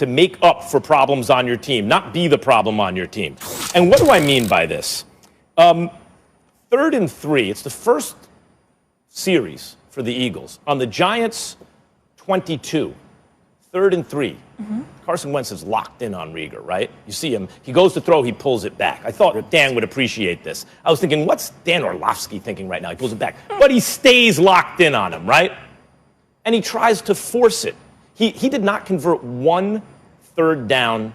to make up for problems on your team, not be the problem on your team. And what do I mean by this? 3rd and 3, it's the first series for the Eagles. On the Giants' 22, 3rd and 3. Carson Wentz is locked in on Rieger, right? You see him. He goes to throw. He pulls it back. I thought Dan would appreciate this. I was thinking, what's Dan Orlovsky thinking right now? He pulls it back. But he stays locked in on him, right? And he tries to force it. He did not convert one 3rd down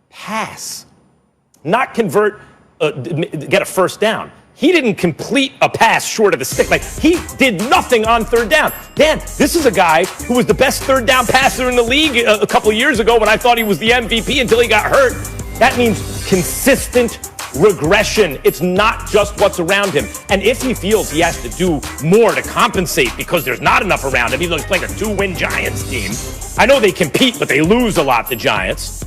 pass. Not convert, get a 1st down. He didn't complete a pass short of the stick. Like, he did nothing on 3rd down. Dan, this is a guy who was the best 3rd down passer in the league a couple years ago when I thought he was the MVP until he got hurt. That means consistent regression. It's not just what's around him. And if he feels he has to do more to compensate because there's not enough around him, even though he's playing a 2-win Giants team, I know they compete, but they lose a lot, the Giants,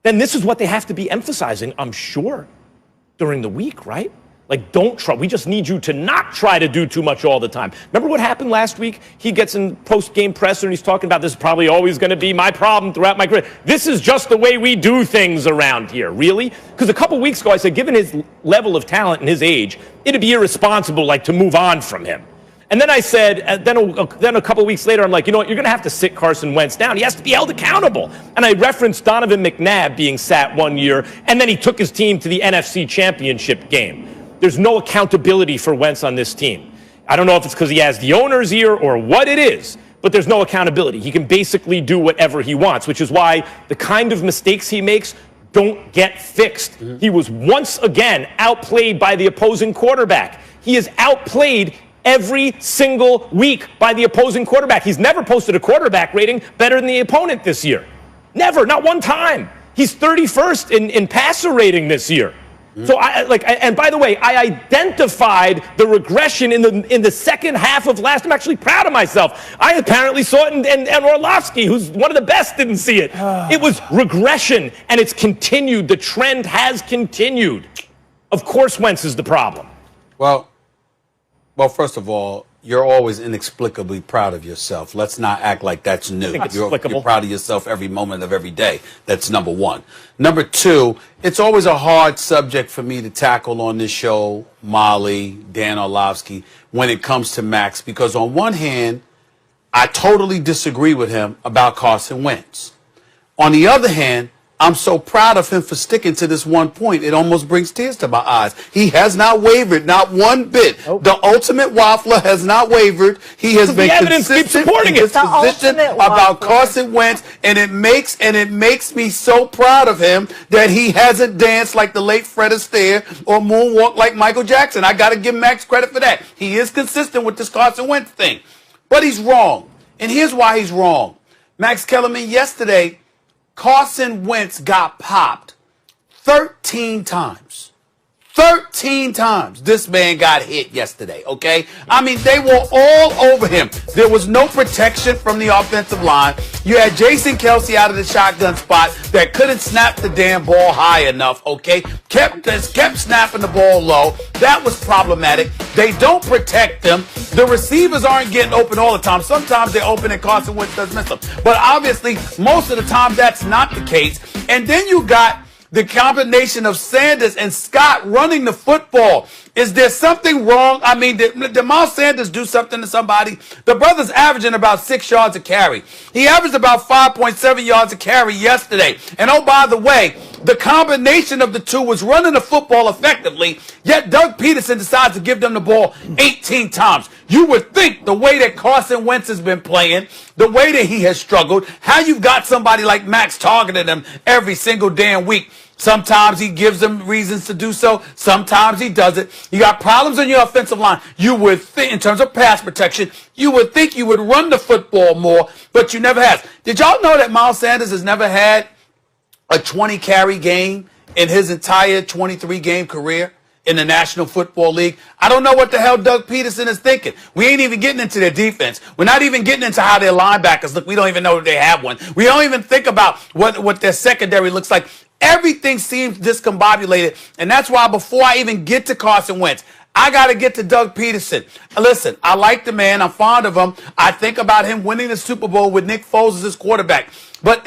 then this is what they have to be emphasizing, I'm sure, during the week, right? Like, don't try. We just need you to not try to do too much all the time. Remember what happened last week? He gets in post-game presser and he's talking about this is probably always going to be my problem throughout my career. This is just the way we do things around here. Really? Because a couple weeks ago I said, given his level of talent and his age, it'd be irresponsible, like, to move on from him. And then I said, then a couple of weeks later, I'm like, you know what, you're going to have to sit Carson Wentz down. He has to be held accountable. And I referenced Donovan McNabb being sat one year, and then he took his team to the NFC Championship game. There's no accountability for Wentz on this team. I don't know if it's because he has the owner's ear or what it is, but there's no accountability. He can basically do whatever he wants, which is why the kind of mistakes he makes don't get fixed. He was once again outplayed by the opposing quarterback. He is outplayed every single week by the opposing quarterback. He's never posted a quarterback rating better than the opponent this year. Never, not one time. He's 31st in passer rating this year. So and by the way, I identified the regression in the second half of last. I'm actually proud of myself. I apparently saw it, and Orlovsky, who's one of the best, didn't see it. It was regression, and it's continued. The trend has continued. Of course, Wentz is the problem. Well, first of all, you're always inexplicably proud of yourself. Let's not act like that's new. You're proud of yourself every moment of every day. That's number one. Number two, it's always a hard subject for me to tackle on this show, Molly, Dan Orlovsky, when it comes to Max, because on one hand, I totally disagree with him about Carson Wentz. On the other hand, I'm so proud of him for sticking to this one point. It almost brings tears to my eyes. He has not wavered, not one bit. The ultimate waffler has not wavered. He has been consistent in his position about Carson Wentz, and it makes me so proud of him that he hasn't danced like the late Fred Astaire or moonwalked like Michael Jackson. I got to give Max credit for that. He is consistent with this Carson Wentz thing, but he's wrong, and here's why he's wrong. Max Kellerman yesterday. Carson Wentz got popped 13 times. 13 times this man got hit yesterday, okay? I mean, they were all over him. There was no protection from the offensive line. You had Jason Kelsey out of the shotgun spot that couldn't snap the damn ball high enough, okay? Kept snapping the ball low. That was problematic. They don't protect them. The receivers aren't getting open all the time. Sometimes they're open and Carson Wentz does miss them. But obviously, most of the time, that's not the case. And then you got the combination of Sanders and Scott running the football. Is there something wrong? I mean, did Miles Sanders do something to somebody? The brother's averaging about 6 yards a carry. He averaged about 5.7 yards a carry yesterday. And oh, by the way, the combination of the two was running the football effectively, yet Doug Peterson decides to give them the ball 18 times. You would think the way that Carson Wentz has been playing, the way that he has struggled, how you've got somebody like Max targeting him every single damn week. Sometimes he gives them reasons to do so. Sometimes he doesn't. You got problems on your offensive line. You would think, in terms of pass protection, you would think you would run the football more, but you never have. Did y'all know that Miles Sanders has never had a 20-carry game in his entire 23-game career in the National Football League? I don't know what the hell Doug Peterson is thinking. We ain't even getting into their defense. We're not even getting into how their linebackers look. We don't even know if they have one. We don't even think about what their secondary looks like. Everything seems discombobulated, and that's why before I even get to Carson Wentz, I got to get to Doug Peterson. Listen, I like the man. I'm fond of him. I think about him winning the Super Bowl with Nick Foles as his quarterback. But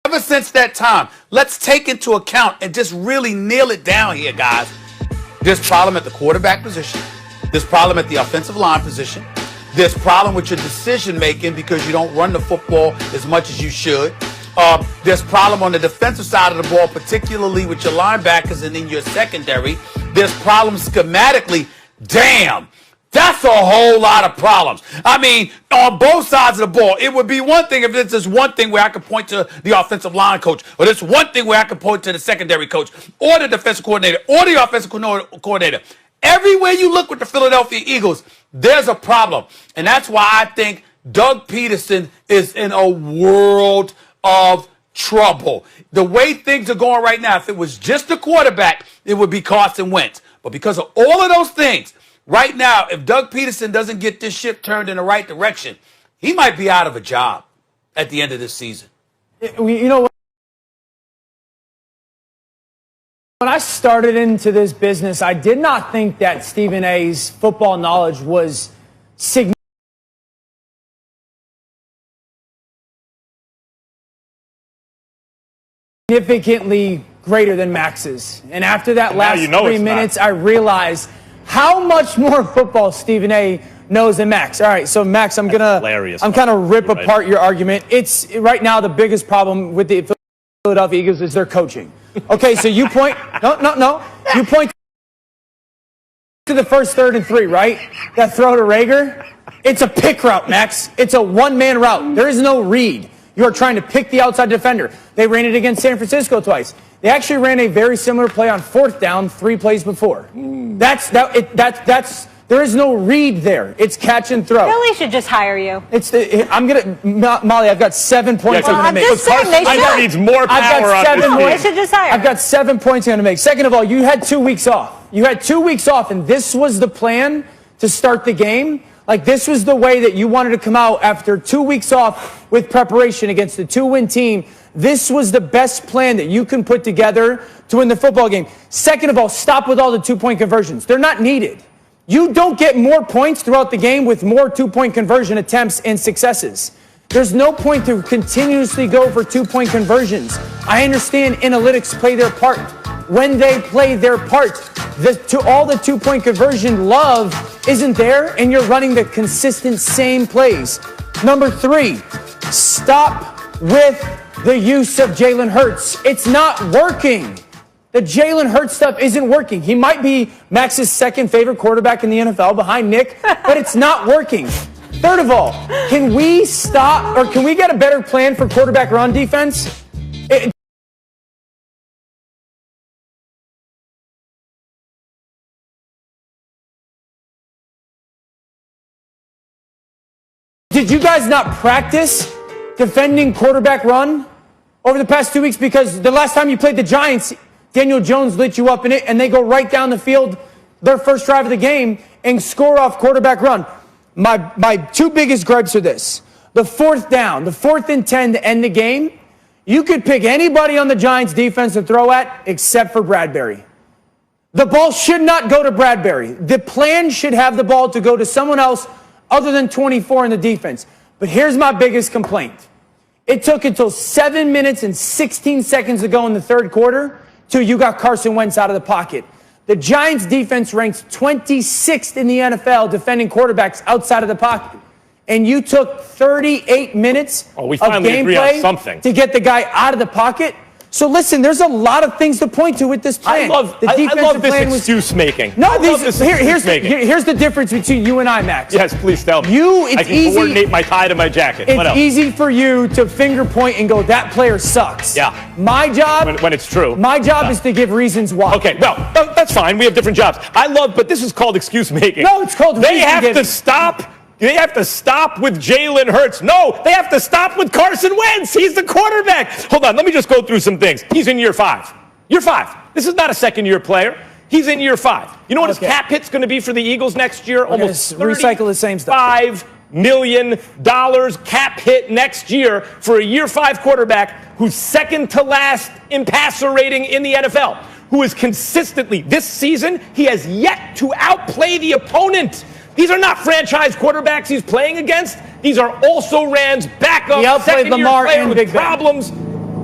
ever since that time, let's take into account and just really nail it down here, guys. There's problem at the quarterback position. There's problem at the offensive line position. There's problem with your decision making because you don't run the football as much as you should. There's problem on the defensive side of the ball, particularly with your linebackers and in your secondary. There's problems schematically. Damn, that's a whole lot of problems. I mean, on both sides of the ball, it would be one thing if this is one thing where I could point to the offensive line coach, or this one thing where I could point to the secondary coach, or the defensive coordinator, or the offensive coordinator. Everywhere you look with the Philadelphia Eagles, there's a problem. And that's why I think Doug Peterson is in a world of trouble. The way things are going right now, if it was just the quarterback, it would be Carson Wentz. But because of all of those things, right now, if Doug Peterson doesn't get this ship turned in the right direction, he might be out of a job at the end of this season. You know what? When I started into this business, I did not think that Stephen A's football knowledge was significantly greater than Max's. And after that last 3 minutes, I realized how much more football Stephen A knows than Max. All right, so Max, I'm kind of rip apart your argument. It's right now the biggest problem with the Philadelphia Eagles is their coaching. Okay, so you point you point to the first 3rd and 3, right? That throw to Rager. It's a pick route, Max. It's a one-man route. There is no read. You are trying to pick the outside defender. They ran it against San Francisco twice. They actually ran a very similar play on 4th down 3 plays before. There is no read there. It's catch and throw. Philly should just hire you. Molly, I've got 7 points I'm going to make. Just saying, they should. Needs more power on this team. They should just hire. I've got 7 points I'm going to make. Second of all, you had 2 weeks off. You had 2 weeks off, and this was the plan to start the game. Like, this was the way that you wanted to come out after 2 weeks off with preparation against a 2-win team. This was the best plan that you can put together to win the football game. Second of all, stop with all the 2-point conversions. They're not needed. You don't get more points throughout the game with more 2-point conversion attempts and successes. There's no point to continuously go for 2-point conversions. I understand analytics play their part. When they play their part, all the 2-point conversion love isn't there, and you're running the consistent same plays. Number 3, stop with the use of Jalen Hurts. It's not working. The Jalen Hurts stuff isn't working. He might be Max's 2nd favorite quarterback in the NFL behind Nick, but it's not working. Third of all, can we stop, or can we get a better plan for quarterback run defense? Did you guys not practice defending quarterback run over the past 2 weeks? Because the last time you played the Giants, Daniel Jones lit you up in it, and they go right down the field their first drive of the game and score off quarterback run. My 2 biggest gripes are this. The 4th down, the 4th and 10 to end the game, you could pick anybody on the Giants defense to throw at except for Bradbury. The ball should not go to Bradbury. The plan should have the ball to go to someone else other than 24 in the defense. But here's my biggest complaint. It took until 7 minutes and 16 seconds to go in the 3rd quarter till you got Carson Wentz out of the pocket. The Giants defense ranks 26th in the NFL defending quarterbacks outside of the pocket. And you took 38 minutes of gameplay to get the guy out of the pocket. So listen, there's a lot of things to point to with this plan. I love this excuse making. No, here's the difference between you and I, Max. Yes, please tell me. I can coordinate my tie to my jacket. It's easy for you to finger point and go, that player sucks. Yeah. My job, when it's true. My job is to give reasons why. Okay, well, that's fine. We have different jobs. But this is called excuse making. No, it's called They have to stop with Jalen Hurts. No, they have to stop with Carson Wentz. He's the quarterback. Hold on, let me just go through some things. He's in year 5. Year 5. This is not a second-year player. He's in year 5. You know what his cap hit's going to be for the Eagles next year? Almost recycle the same stuff. $5 million cap hit next year for a year 5 quarterback who's second to last in passer rating in the NFL, who is consistently, this season, he has yet to outplay the opponent. These are not franchise quarterbacks he's playing against. These are also Rand's backup, second-year player with problems.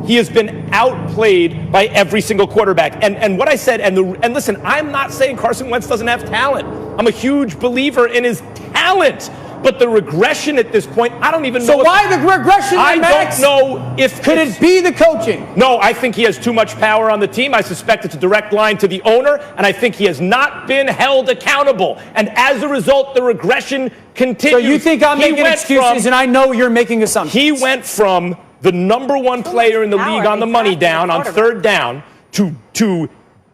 He has been outplayed by every single quarterback. And what I said, and listen, I'm not saying Carson Wentz doesn't have talent. I'm a huge believer in his talent. But the regression at this point, I don't even know. So why the regression, Max? I don't know if... Could it be the coaching? No, I think he has too much power on the team. I suspect it's a direct line to the owner, and I think he has not been held accountable. And as a result, the regression continues. So you think I'm making excuses, and I know you're making assumptions. He went from the number 1 player in the league on the money down, on third down, to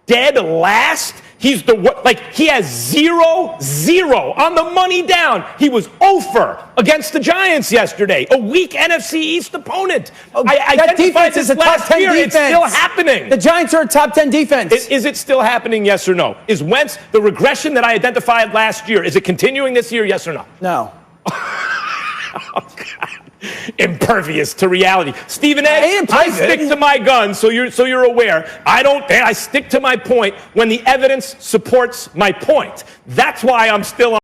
dead last. He has 0-0 on the money down. He was 0 against the Giants yesterday, a weak NFC East opponent. That defense is a top 10 defense. It's still happening. The Giants are a top 10 defense. Is it still happening, yes or no? Is Wentz, the regression that I identified last year, is it continuing this year, yes or no? No. Oh, God. Impervious to reality. Stephen A., I stick to my guns, so you're aware. I stick to my point when the evidence supports my point. That's why I'm still on.